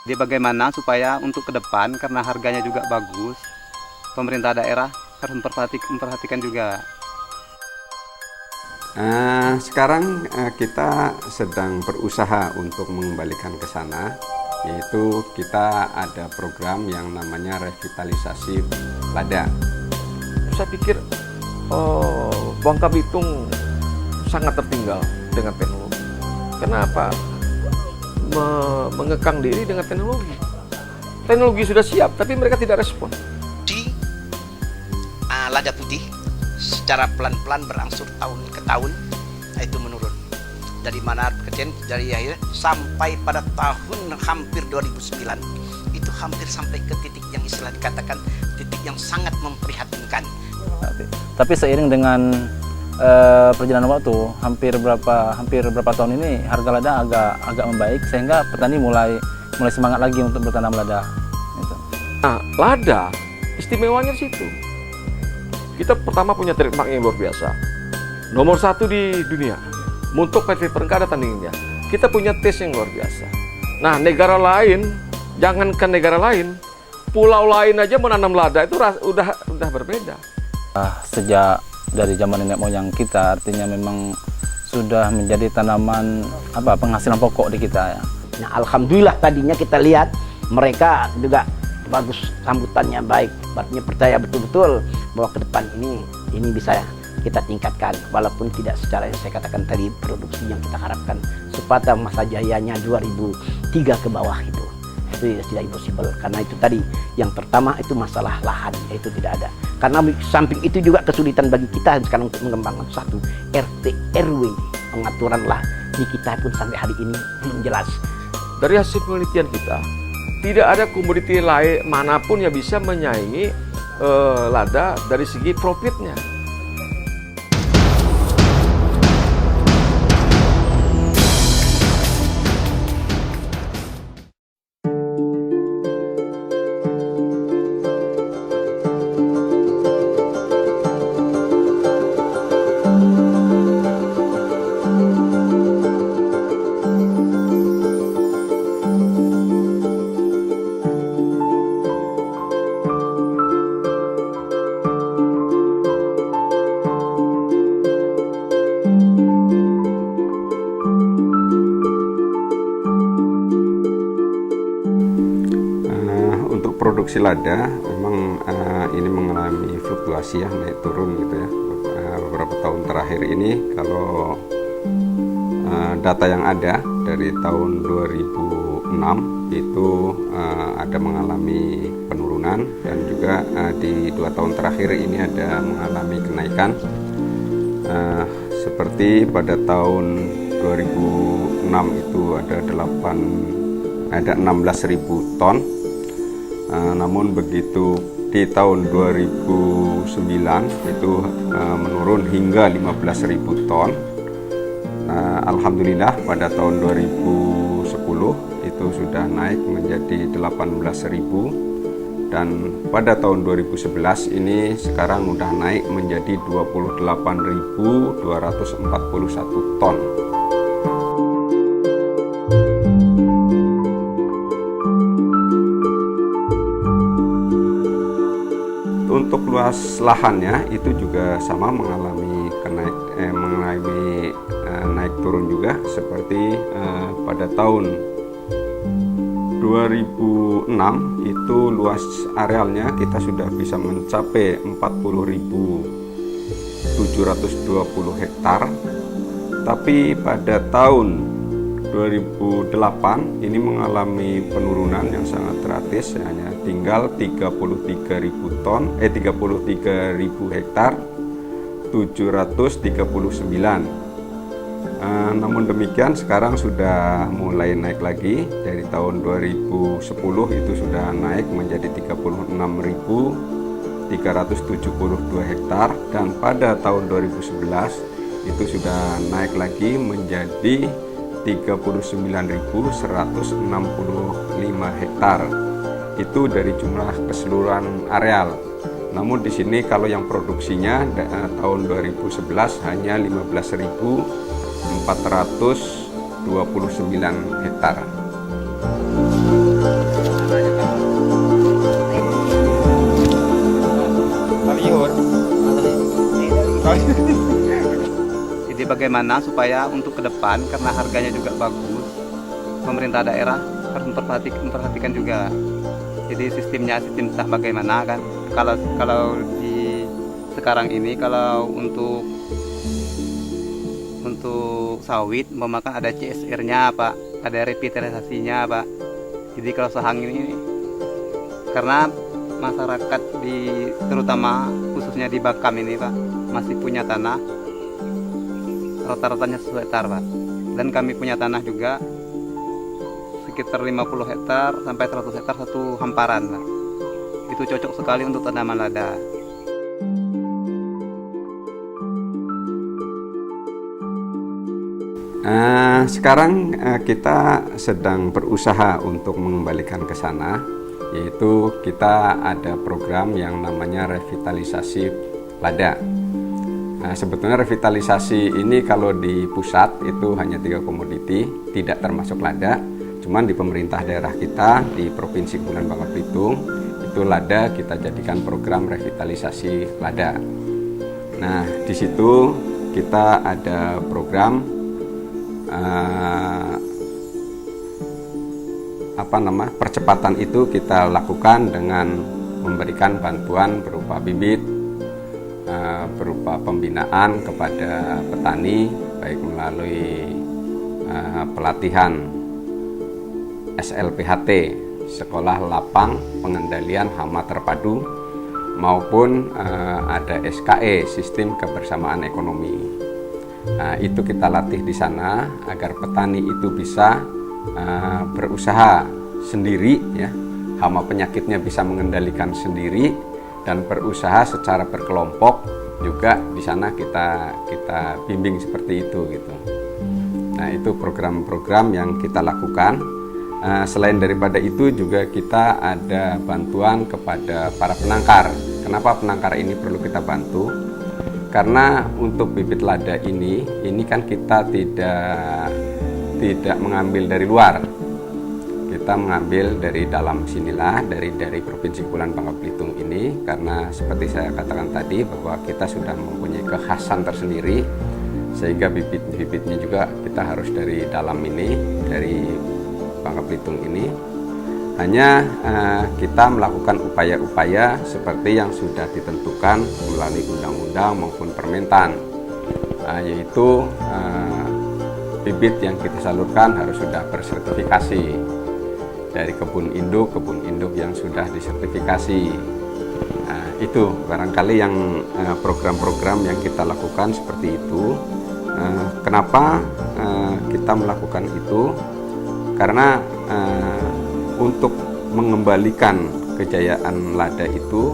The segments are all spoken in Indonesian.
Jadi bagaimana supaya untuk ke depan, karena harganya juga bagus, pemerintah daerah harus memperhatikan juga. Sekarang kita sedang berusaha untuk mengembalikan ke sana, yaitu kita ada program yang namanya revitalisasi lada. Saya pikir Bangka Belitung sangat tertinggal dengan teknologi. Kenapa? Mengekang diri dengan teknologi. Teknologi sudah siap, tapi mereka tidak respon. Di lada putih secara pelan-pelan berangsur tahun ke tahun itu menurun. Dari mana kecil dari akhir sampai pada tahun hampir 2009 itu hampir sampai ke titik yang istilah dikatakan titik yang sangat memprihatinkan. Tapi seiring dengan perjalanan waktu, hampir berapa tahun ini harga lada agak membaik, sehingga petani mulai semangat lagi untuk bertanam lada. Gitu. Nah, lada istimewanya di situ. Kita pertama punya trademark yang luar biasa, nomor 1 di dunia. Untuk PT Perengka ada tandingannya. Kita punya tes yang luar biasa. Nah, negara lain, jangankan negara lain, pulau lain aja menanam lada itu udah berbeda. Sejak dari zaman nenek moyang kita, artinya memang sudah menjadi tanaman penghasilan pokok di kita ya. Nah, alhamdulillah tadinya kita lihat mereka juga bagus, sambutannya baik, artinya percaya betul-betul bahwa ke depan ini bisa kita tingkatkan, walaupun tidak secara yang saya katakan tadi produksi yang kita harapkan sepada masa jayanya 2003 ke bawah itu tidak impossible, karena itu tadi yang pertama itu masalah lahan, itu tidak ada. Karena samping itu juga kesulitan bagi kita sekarang untuk mengembangkan satu RT RW, pengaturan lah di kita pun sampai hari ini belum jelas. Dari hasil penelitian kita, tidak ada komoditi lain manapun yang bisa menyaingi lada dari segi profitnya. Produksi lada memang ini mengalami fluktuasi ya, naik turun gitu ya. Beberapa tahun terakhir ini kalau data yang ada dari tahun 2006 itu ada mengalami penurunan, dan juga di 2 tahun terakhir ini ada mengalami kenaikan. Seperti pada tahun 2006 itu ada 16.000 ton. Namun begitu di tahun 2009 itu menurun hingga 15.000 ton. Alhamdulillah pada tahun 2010 itu sudah naik menjadi 18.000, dan pada tahun 2011 ini sekarang sudah naik menjadi 28.241 ton. Untuk luas lahannya itu juga sama mengalami naik turun juga, seperti pada tahun 2006 itu luas arealnya kita sudah bisa mencapai 40.720 hektar, tapi pada tahun 2008 ini mengalami penurunan yang sangat drastis, hanya tinggal 33.000 hektar 739. Namun demikian sekarang sudah mulai naik lagi. Dari tahun 2010 itu sudah naik menjadi 36.372 hektar, dan pada tahun 2011 itu sudah naik lagi menjadi 39.165 hektar. Itu dari jumlah keseluruhan areal. Namun di sini kalau yang produksinya tahun 2011 hanya 15.429 hektar. bagaimana supaya untuk ke depan, karena harganya juga bagus, pemerintah daerah harus memperhatikan juga. Jadi sistem entah bagaimana kan. Kalau di sekarang ini, kalau untuk sawit memakan ada CSR-nya Pak, ada revitalisasinya Pak. Jadi kalau sahang ini, karena masyarakat terutama khususnya di Bakam ini Pak, masih punya tanah rata-ratanya 1 hektar Pak, dan kami punya tanah juga sekitar 50 hektar sampai 100 hektar satu hamparan Pak. Itu cocok sekali untuk tanaman lada. Sekarang kita sedang berusaha untuk mengembalikan ke sana, yaitu kita ada program yang namanya revitalisasi lada. Sebetulnya revitalisasi ini kalau di pusat itu hanya 3 komoditi, tidak termasuk lada. Cuman di pemerintah daerah kita di Provinsi Kepulauan Bangka Belitung itu lada kita jadikan program revitalisasi lada. Nah, di situ kita ada program percepatan itu kita lakukan dengan memberikan bantuan berupa bibit, berupa pembinaan kepada petani, baik melalui pelatihan SLPHT, Sekolah Lapang Pengendalian Hama Terpadu, maupun ada SKE, Sistem Kebersamaan Ekonomi. Itu kita latih di sana agar petani itu bisa berusaha sendiri, ya, hama penyakitnya bisa mengendalikan sendiri, dan berusaha secara berkelompok juga di sana kita bimbing seperti itu gitu. Nah, itu program-program yang kita lakukan. Selain daripada itu juga kita ada bantuan kepada para penangkar. Kenapa penangkar ini perlu kita bantu? Karena untuk bibit lada ini kan kita tidak mengambil dari luar, kita mengambil dari dalam sinilah, dari Provinsi Kepulauan Bangka Belitung ini, karena seperti saya katakan tadi bahwa kita sudah mempunyai kekhasan tersendiri, sehingga bibit-bibitnya juga kita harus dari dalam ini, dari Bangka Belitung ini. Hanya kita melakukan upaya-upaya seperti yang sudah ditentukan melalui undang-undang maupun permentan, yaitu bibit yang kita salurkan harus sudah bersertifikasi dari kebun induk yang sudah disertifikasi. Itu barangkali yang program-program yang kita lakukan seperti itu. Kenapa kita melakukan itu? Karena untuk mengembalikan kejayaan lada itu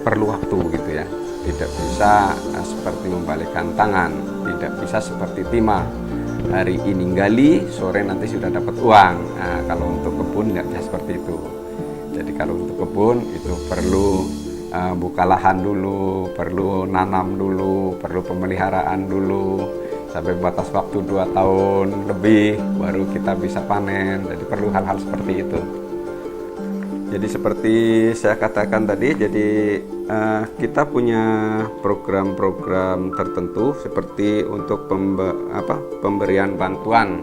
perlu waktu gitu ya. Tidak bisa seperti membalikkan tangan, tidak bisa seperti timah. Hari ini gali, sore nanti sudah dapat uang. Nah, kalau untuk kebun tidak bisa seperti itu. Jadi kalau untuk kebun itu perlu buka lahan dulu, perlu nanam dulu, perlu pemeliharaan dulu, sampai batas waktu 2 tahun lebih baru kita bisa panen. Jadi perlu hal-hal seperti itu. Jadi seperti saya katakan tadi, jadi kita punya program-program tertentu seperti untuk pemberian bantuan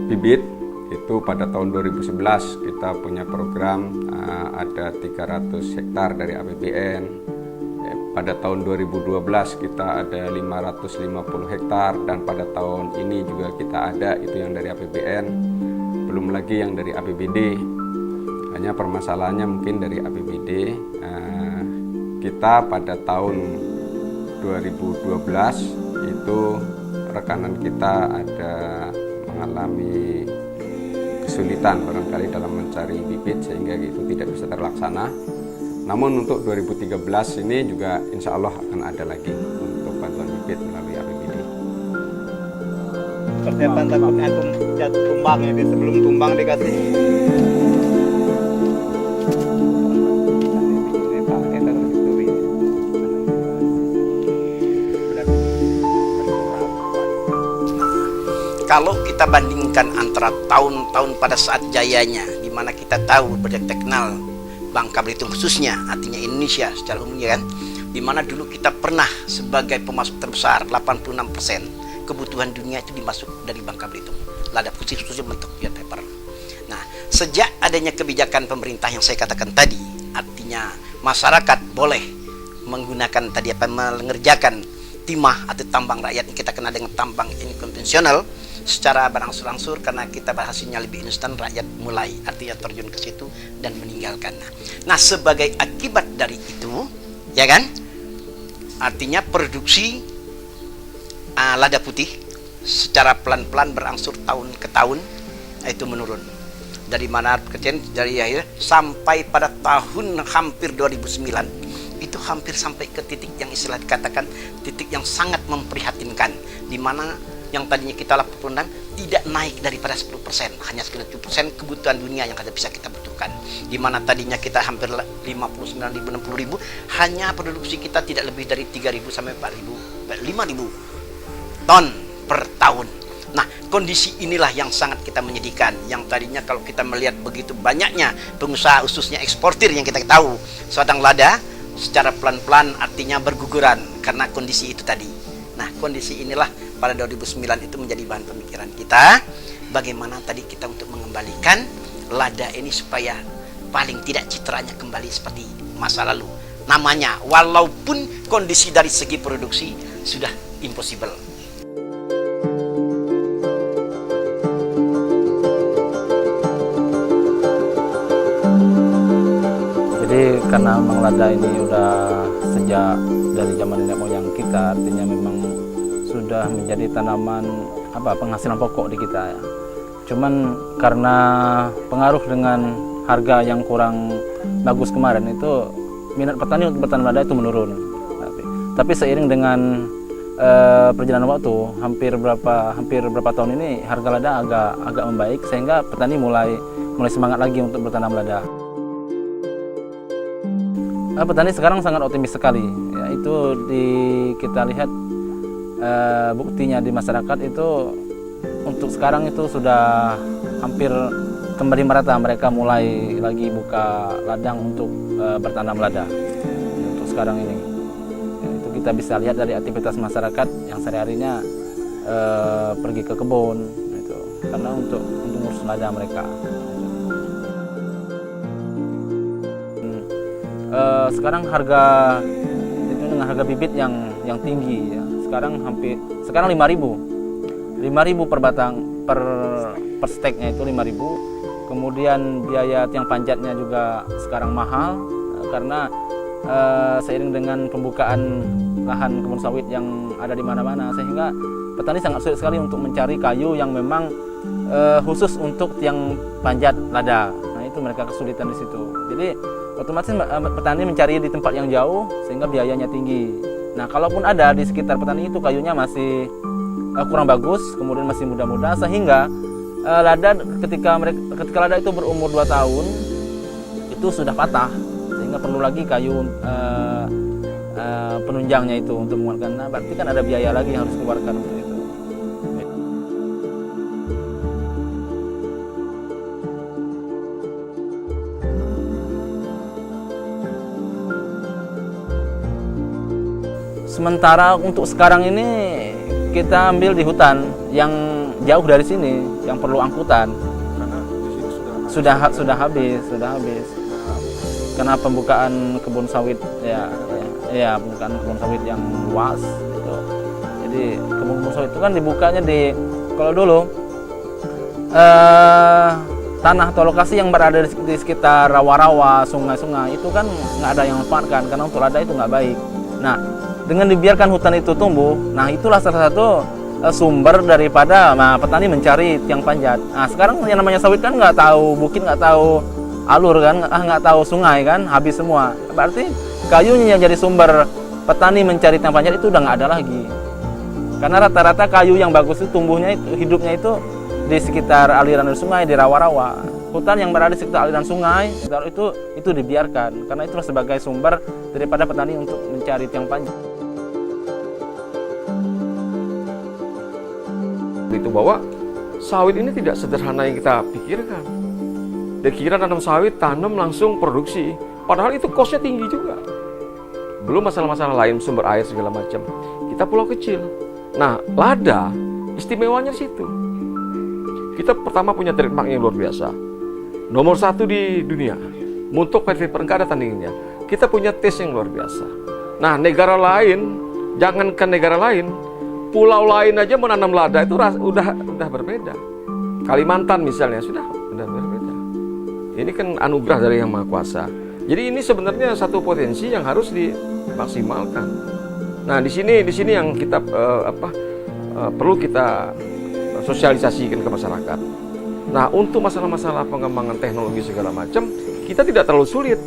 bibit. Itu pada tahun 2011 kita punya program ada 300 hektar dari APBN. Pada tahun 2012 kita ada 550 hektar, dan pada tahun ini juga kita ada itu yang dari APBN, belum lagi yang dari APBD. Hanya permasalahannya mungkin dari APBD kita pada tahun 2012 itu rekanan kita ada mengalami kesulitan barangkali dalam mencari bibit, sehingga itu tidak bisa terlaksana. Namun untuk 2013 ini juga insya Allah akan ada lagi untuk bantuan bibit melalui APBD. Persiapan takutnya tumbang ini, sebelum tumbang dikasih. Kalau kita bandingkan antara tahun-tahun pada saat jayanya, di mana kita tahu berteknal Bangka Belitung khususnya, artinya Indonesia secara umumnya kan, di mana dulu kita pernah sebagai pemasok terbesar 86% kebutuhan dunia itu dimasuk dari Bangka Belitung, lada putih khususnya bentuk billed pepper. Nah, sejak adanya kebijakan pemerintah yang saya katakan tadi, artinya masyarakat boleh menggunakan tadi mengerjakan timah atau tambang rakyat yang kita kenal dengan tambang ini konvensional secara berangsur-angsur, karena kita hasilnya lebih instan, rakyat mulai artinya terjun ke situ dan meninggalkan. Nah, sebagai akibat dari itu, ya kan, artinya produksi lada putih secara pelan-pelan berangsur tahun ke tahun itu menurun. Dari mana kecil dari akhir sampai pada tahun hampir 2009 itu hampir sampai ke titik yang istilah dikatakan titik yang sangat memprihatinkan, di mana yang tadinya kita 86 tidak naik daripada 10%, hanya sekitar 7% kebutuhan dunia yang bisa kita butuhkan. Di mana tadinya kita hampir 59.000 60.000, hanya produksi kita tidak lebih dari 3.000 sampai 4.000 5.000 ton per tahun. Nah, kondisi inilah yang sangat kita menyedihkan. Yang tadinya kalau kita melihat begitu banyaknya pengusaha khususnya eksportir yang kita tahu sedang lada secara pelan-pelan artinya berguguran karena kondisi itu tadi. Nah, kondisi inilah pada 2009 itu menjadi bahan pemikiran kita, bagaimana tadi kita untuk mengembalikan lada ini supaya paling tidak citranya kembali seperti masa lalu. Namanya, walaupun kondisi dari segi produksi sudah impossible. Jadi karena memang lada ini udah sejak dari zaman nenek moyang kita, artinya memang sudah menjadi tanaman penghasilan pokok di kita ya. Cuman karena pengaruh dengan harga yang kurang bagus kemarin itu minat petani untuk bertanam lada itu menurun. Tapi seiring dengan perjalanan waktu hampir berapa tahun ini harga lada agak membaik sehingga petani mulai semangat lagi untuk bertanam lada. Petani sekarang sangat optimis sekali, ya, itu kita lihat buktinya di masyarakat itu untuk sekarang itu sudah hampir kembali merata, mereka mulai lagi buka ladang untuk bertanam lada untuk sekarang ini. Ya, itu kita bisa lihat dari aktivitas masyarakat yang sehari-harinya pergi ke kebun itu karena untuk ngurus lada mereka. Sekarang harga itu dengan harga bibit yang tinggi ya. Sekarang 5.000 per batang per steknya itu 5.000. Kemudian biaya tiang panjatnya juga sekarang mahal karena seiring dengan pembukaan lahan kebun sawit yang ada di mana-mana sehingga petani sangat sulit sekali untuk mencari kayu yang memang khusus untuk tiang panjat lada. Nah, itu mereka kesulitan di situ. Jadi otomatis petani mencari di tempat yang jauh sehingga biayanya tinggi. Nah, kalaupun ada di sekitar petani itu kayunya masih kurang bagus, kemudian masih muda-muda sehingga lada ketika lada itu berumur 2 tahun itu sudah patah sehingga perlu lagi kayu penunjangnya itu untuk mengeluarkan. Nah, berarti kan ada biaya lagi yang harus dikeluarkan untuk itu. Sementara untuk sekarang ini kita ambil di hutan yang jauh dari sini, yang perlu angkutan. Karena di sini Sudah habis. Karena pembukaan kebun sawit pembukaan kebun sawit yang luas gitu. Jadi kebun sawit itu kan dibukanya kalau dulu tanah atau lokasi yang berada di sekitar rawa-rawa, sungai-sungai itu kan nggak ada yang manfaatkan karena untuk lada itu nggak baik. Nah, dengan dibiarkan hutan itu tumbuh, nah itulah salah satu sumber daripada petani mencari tiang panjat. Nah, sekarang yang namanya sawit kan nggak tahu bukit, nggak tahu alur kan, nggak tahu sungai kan, habis semua. Berarti kayunya yang jadi sumber petani mencari tiang panjat itu udah nggak ada lagi. Karena rata-rata kayu yang bagus itu tumbuhnya itu hidupnya itu di sekitar aliran sungai, di rawa-rawa. Hutan yang berada di sekitar aliran sungai itu dibiarkan karena itulah sebagai sumber daripada petani untuk mencari tiang panjat. Itu bahwa sawit ini tidak sederhana yang kita pikirkan. Dikira tanam sawit, tanam langsung produksi. Padahal itu cost-nya tinggi juga. belum masalah-masalah lain, sumber air segala macam. Kita pulau kecil. Nah, lada istimewanya di situ. Kita pertama punya trademark yang luar biasa. Nomor 1 di dunia. Untuk PT Per nggak ada tandingannya. Kita punya tes yang luar biasa. Nah, negara lain, jangankan negara lain, pulau lain aja menanam lada itu udah berbeda. Kalimantan misalnya sudah berbeda. Ini kan anugerah dari Yang Maha Kuasa. Jadi ini sebenarnya satu potensi yang harus dimaksimalkan. Nah, di sini yang kita perlu kita sosialisasikan ke masyarakat. Nah, untuk masalah-masalah pengembangan teknologi segala macam, kita tidak terlalu sulit.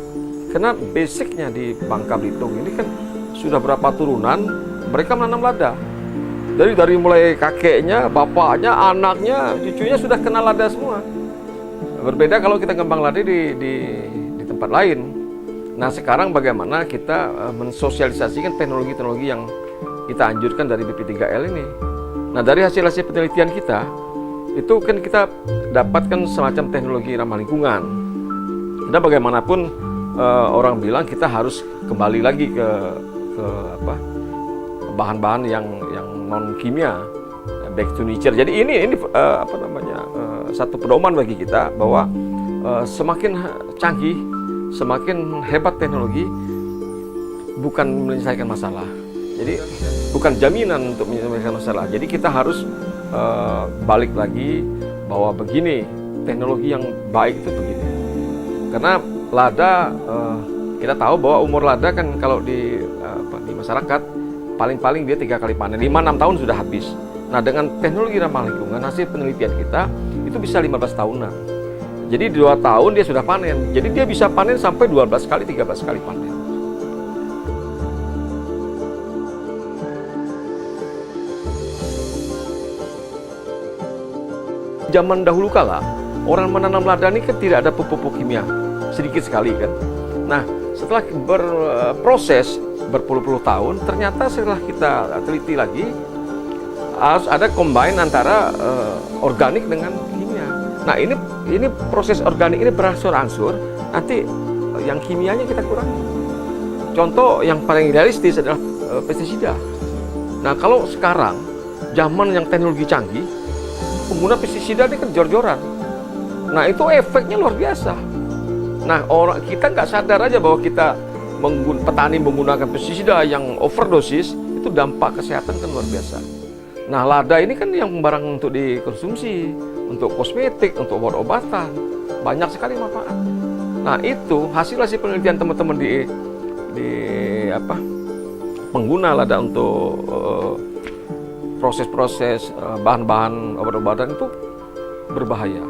Karena basicnya di Bangka Belitung ini kan sudah berapa turunan mereka menanam lada. Dari mulai kakeknya, bapaknya, anaknya, cucunya sudah kenal lada semua. Berbeda kalau kita ngembang lada di tempat lain. Nah, sekarang bagaimana kita mensosialisasikan teknologi-teknologi yang kita anjurkan dari BP3L ini. Nah, dari hasil-hasil penelitian kita, itu kan kita dapatkan semacam teknologi ramah lingkungan. Dan bagaimanapun orang bilang kita harus kembali lagi ke bahan-bahan yang non kimia, back to nature. Jadi ini satu pedoman bagi kita bahwa semakin canggih, semakin hebat teknologi bukan menyelesaikan masalah. Jadi bukan jaminan untuk menyelesaikan masalah. Jadi kita harus balik lagi bahwa begini, teknologi yang baik itu begini. Karena lada, kita tahu bahwa umur lada kan kalau di masyarakat paling-paling dia 3 kali panen, 5-6 tahun sudah habis. Nah, dengan teknologi ramah lingkungan, hasil penelitian kita itu bisa 15 tahunan. Jadi 2 tahun dia sudah panen. Jadi dia bisa panen sampai 12 kali, 13 kali panen. Zaman dahulu kala, orang menanam lada ini kan tidak ada pupuk kimia, sedikit sekali kan. Nah, setelah berproses berpuluh-puluh tahun, ternyata setelah kita teliti lagi, harus ada combine antara organik dengan kimia. Nah, ini proses organik ini berangsur-angsur, nanti yang kimianya kita kurangi. Contoh yang paling realistis adalah pestisida. Nah, kalau sekarang zaman yang teknologi canggih, pengguna pestisida ini kan jor-joran. Nah, itu efeknya luar biasa. Nah, kita nggak sadar aja bahwa petani menggunakan pestisida yang overdosis, itu dampak kesehatan kan luar biasa. Nah, lada ini kan yang barang untuk dikonsumsi, untuk kosmetik, untuk obat-obatan, banyak sekali manfaat. Nah, itu hasil penelitian teman-teman pengguna lada untuk proses-proses bahan-bahan obat-obatan itu berbahaya.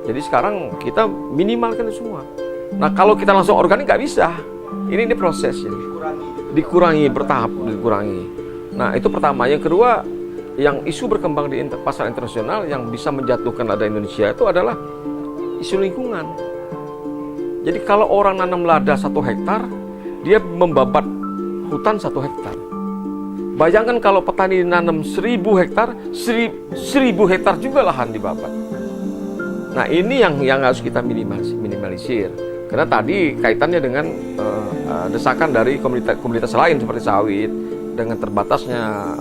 Jadi sekarang kita minimalkan itu semua. Nah, kalau kita langsung organik nggak bisa. Ini proses ya. Dikurangi bertahap, dikurangi. Nah, itu pertama. Yang kedua, yang isu berkembang di pasar internasional yang bisa menjatuhkan lada Indonesia itu adalah isu lingkungan. Jadi kalau orang nanam lada 1 hektar, dia membabat hutan 1 hektar. Bayangkan kalau petani nanam 1000 hektar, 1000 hektar juga lahan dibabat. Nah, ini yang harus kita minimalisir. Karena tadi kaitannya dengan desakan dari komunitas lain seperti sawit, dengan terbatasnya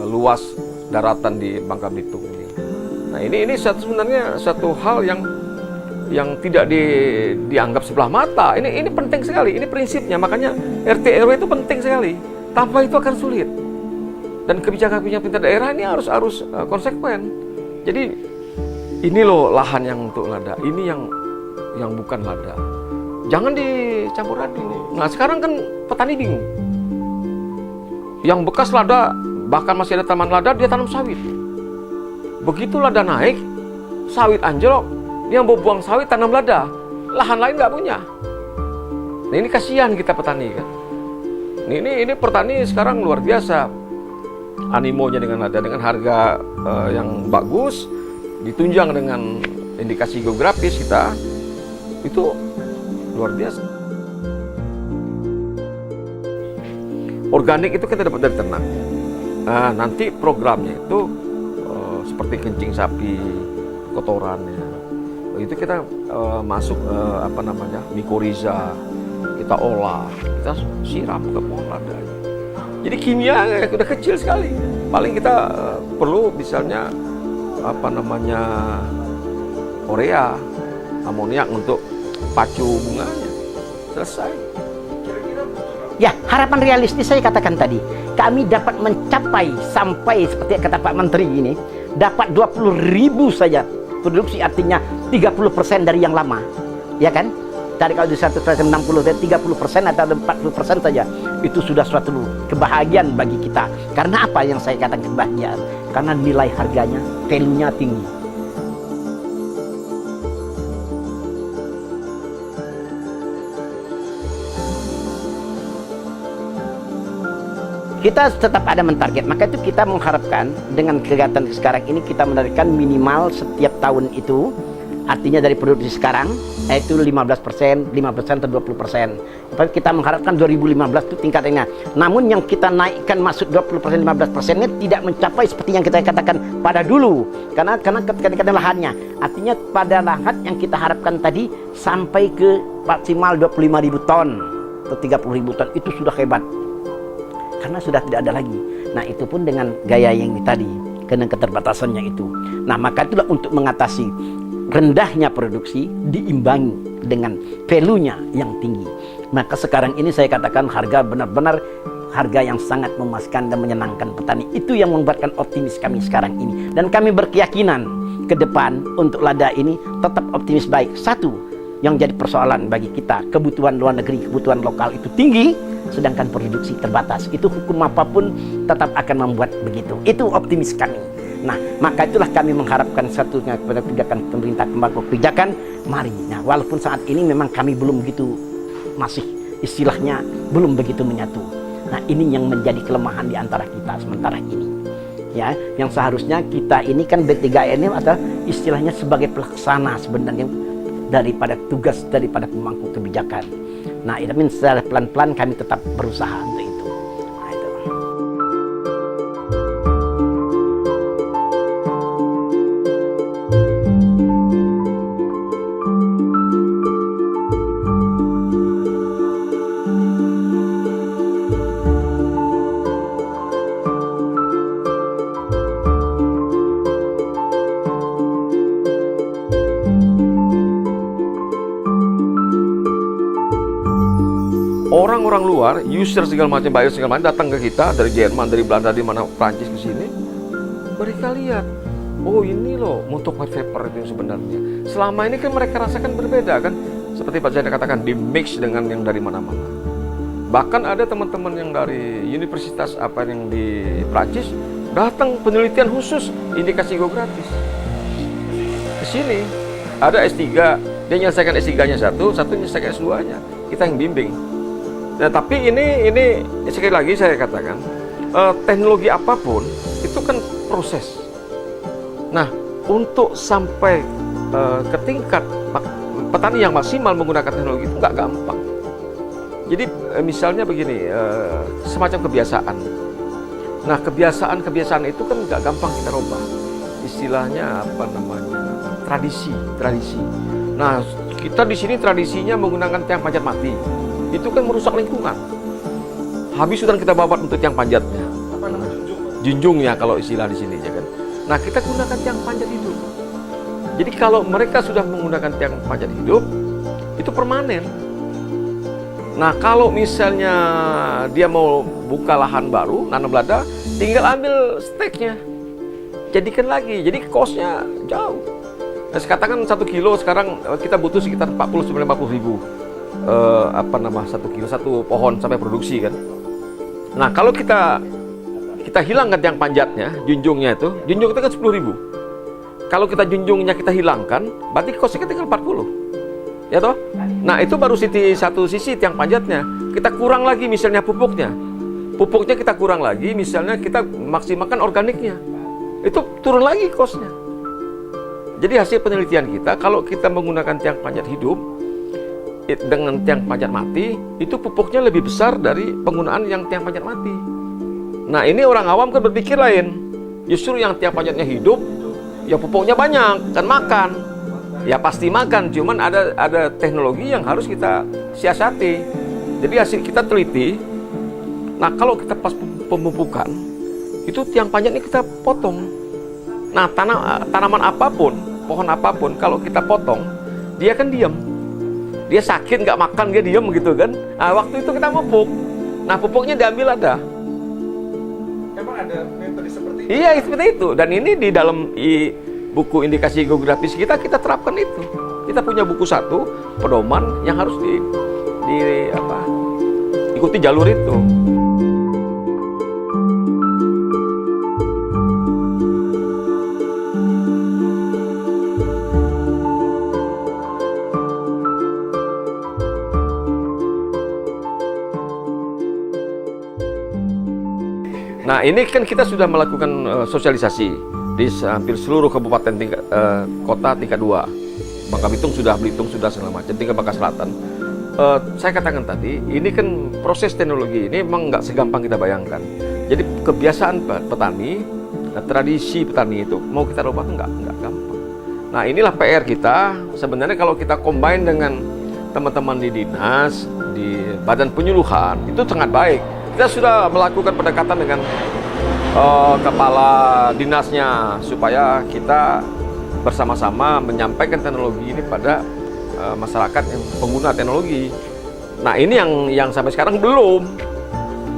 luas daratan di Bangka Belitung ini. Nah, ini sebenarnya satu hal yang tidak dianggap sebelah mata. Ini penting sekali. Ini prinsipnya. Makanya RT RW itu penting sekali. Tanpa itu akan sulit. Dan kebijakan pemerintah daerah ini harus konsekuen. Jadi ini loh lahan yang untuk lada. Ini yang bukan lada. Jangan dicampur aduk. Nah, sekarang kan petani bingung. Yang bekas lada, bahkan masih ada taman lada, dia tanam sawit. Begitu lada naik, sawit anjlok, dia mau buang sawit, tanam lada. Lahan lain nggak punya. Nah, ini kasihan kita petani kan. Ini petani sekarang luar biasa. Animonya dengan lada, dengan harga yang bagus, ditunjang dengan indikasi geografis kita, itu luar biasa. Organik itu kita dapat dari ternak. Nah, nanti programnya itu seperti kencing sapi, kotorannya. Itu kita masuk mycorrhiza. kita olah, kita siram ke pohon lada. Jadi kimia udah kecil sekali. Paling kita perlu misalnya urea, amoniak untuk pacu bunganya. Selesai. Ya, harapan realistis saya katakan tadi, kami dapat mencapai sampai seperti kata Pak Menteri ini, dapat 20.000 saja produksi, artinya 30% dari yang lama, ya kan? Tadi kalau di 160 dan 30% atau 40% saja, itu sudah suatu kebahagiaan bagi kita. Karena apa yang saya katakan kebahagiaan? Karena nilai harganya, value-nya tinggi. Kita tetap ada mentarget, maka itu kita mengharapkan dengan kegiatan sekarang ini kita menargetkan minimal setiap tahun itu, artinya dari produksi sekarang yaitu 15%, 5% atau 20%. Tapi kita mengharapkan 2015 itu tingkatnya. Namun yang kita naikkan masuk 20%, 15%-nya tidak mencapai seperti yang kita katakan pada dulu. Karena ketika lahannya, artinya pada lahan yang kita harapkan tadi sampai ke maksimal 25.000 ton atau 30.000 ton, itu sudah hebat. Karena sudah tidak ada lagi. Nah, itu pun dengan gaya yang tadi, dengan keterbatasannya itu. Nah, maka itulah untuk mengatasi rendahnya produksi diimbangi dengan value-nya yang tinggi. Maka sekarang ini saya katakan harga benar-benar harga yang sangat memuaskan dan menyenangkan petani. Itu yang membuatkan optimis kami sekarang ini. Dan kami berkeyakinan ke depan untuk lada ini tetap optimis baik. Satu, yang jadi persoalan bagi kita, kebutuhan luar negeri, kebutuhan lokal itu tinggi, sedangkan produksi terbatas. Itu hukum apapun tetap akan membuat begitu. Itu optimis kami. Nah, maka itulah kami mengharapkan satunya kepada kebijakan pemerintah, kembang kebijakan, mari. Nah, walaupun saat ini memang kami belum begitu, masih istilahnya belum begitu menyatu. Nah, ini yang menjadi kelemahan di antara kita sementara ini. Ya, yang seharusnya kita ini kan B3N atau istilahnya sebagai pelaksana sebenarnya daripada tugas daripada pemangku kebijakan. Nah, itu secara pelan-pelan kami tetap berusaha untuk itu. Nah, itu. Orang-orang luar, user segala macam, buyer segala macam datang ke kita dari Jerman, dari Belanda, di mana Prancis ke sini. Mereka lihat, oh ini loh Montauk White Pepper itu sebenarnya. Selama ini kan mereka rasakan berbeda kan. Seperti Pak Zainal katakan, di mix dengan yang dari mana-mana. Bahkan ada teman-teman yang dari universitas yang di Prancis datang penelitian khusus indikasi gratis. Ke sini ada S3, dia menyelesaikan S3-nya satu menyelesaikan S2-nya. Kita yang bimbing. Nah, tapi ini sekali lagi saya katakan, teknologi apapun itu kan proses. Nah, untuk sampai ke tingkat petani yang maksimal menggunakan teknologi itu nggak gampang. Jadi misalnya begini, semacam kebiasaan. Nah, kebiasaan itu kan nggak gampang kita rubah. Istilahnya tradisi. Nah, kita di sini tradisinya menggunakan tiang panjat mati. Itu kan merusak lingkungan. Habis sudah kita babat untuk tiang panjatnya. Junjungnya kalau istilah di sini ya kan. Nah, kita gunakan tiang panjat hidup. Jadi kalau mereka sudah menggunakan tiang panjat hidup, itu permanen. Nah, kalau misalnya dia mau buka lahan baru, nanam lada, tinggal ambil steknya. Jadikan lagi. Jadi cost-nya jauh. Nah, katakan 1 kilo sekarang kita butuh sekitar 40-50 ribu. 1 kilo satu pohon sampai produksi kan. Nah, kalau kita hilangkan tiang panjatnya, junjung itu kan 10.000. Kalau kita junjungnya kita hilangkan, berarti kosnya tinggal 40. Ya toh? Nah, itu baru satu sisi tiang panjatnya. Kita kurang lagi misalnya pupuknya. Pupuknya kita kurang lagi, misalnya kita maksimalkan organiknya. Itu turun lagi kosnya. Jadi hasil penelitian kita, kalau kita menggunakan tiang panjat hidup dengan tiang panjat mati, itu pupuknya lebih besar dari penggunaan yang tiang panjat mati. Nah, ini orang awam kan berpikir lain. Justru yang tiang panjatnya hidup, ya pupuknya banyak, kan makan. Ya pasti makan, cuman ada teknologi yang harus kita siasati. Jadi hasil kita teliti. Nah, kalau kita pas pemupukan, itu tiang panjang ini kita potong. Nah, tanaman apapun, pohon apapun, kalau kita potong, dia kan diam. Dia sakit, nggak makan, dia diam gitu kan. Nah, waktu itu kita pupuk. Nah, pupuknya diambil ada. Emang ada metode seperti itu? Iya, seperti itu. Dan ini di dalam buku indikasi geografis kita terapkan itu. Kita punya buku satu, pedoman yang harus ikuti jalur itu. Nah, ini kan kita sudah melakukan sosialisasi di hampir seluruh kabupaten kota tingkat 2. Bangka Belitung sudah segala macam, tingkat Bangka Selatan. Saya katakan tadi, ini kan proses teknologi ini memang nggak segampang kita bayangkan. Jadi kebiasaan petani, tradisi petani itu mau kita rubah nggak gampang. Nah, inilah PR kita. Sebenarnya kalau kita combine dengan teman-teman di dinas, di badan penyuluhan, itu sangat baik. Kita sudah melakukan pendekatan dengan kepala dinasnya supaya kita bersama-sama menyampaikan teknologi ini pada masyarakat yang pengguna teknologi. Nah, ini yang sampai sekarang belum.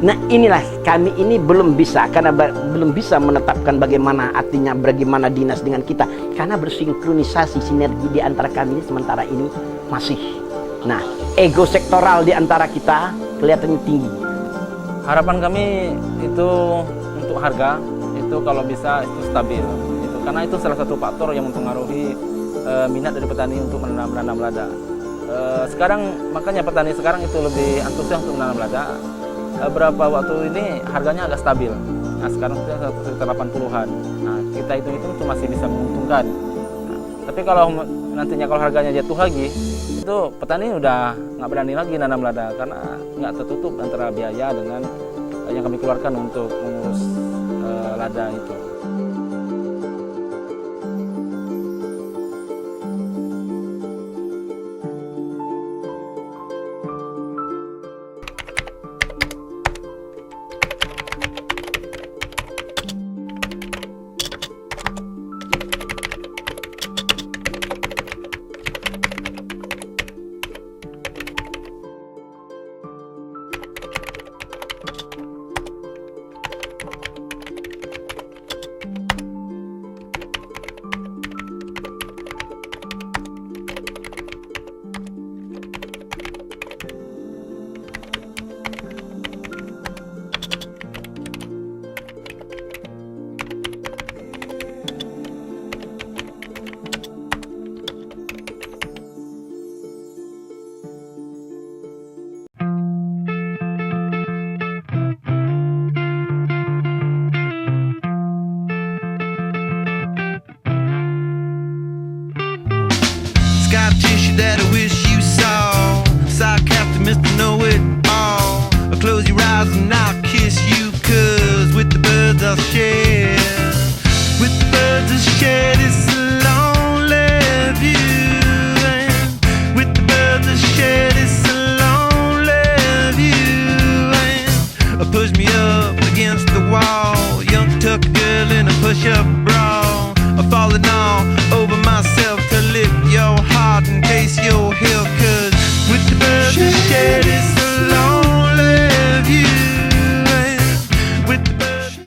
Nah, inilah kami ini belum bisa karena belum bisa menetapkan bagaimana artinya bagaimana dinas dengan kita karena bersinkronisasi sinergi di antara kami ini sementara ini masih. Nah, ego sektoral di antara kita kelihatannya tinggi. Harapan kami itu untuk harga itu kalau bisa itu stabil. Itu karena itu salah satu faktor yang mempengaruhi minat dari petani untuk menanam lada. Sekarang makanya petani sekarang itu lebih antusias untuk menanam lada. Berapa waktu ini harganya agak stabil. Nah, sekarang sudah sekitar 80-an. Nah, kita itu masih bisa menguntungkan. Nah, tapi kalau nantinya kalau harganya jatuh lagi, itu petani udah nggak berani lagi nanam lada karena nggak tertutup antara biaya dengan yang kami keluarkan untuk mengurus lada itu. Scar tissue that I wish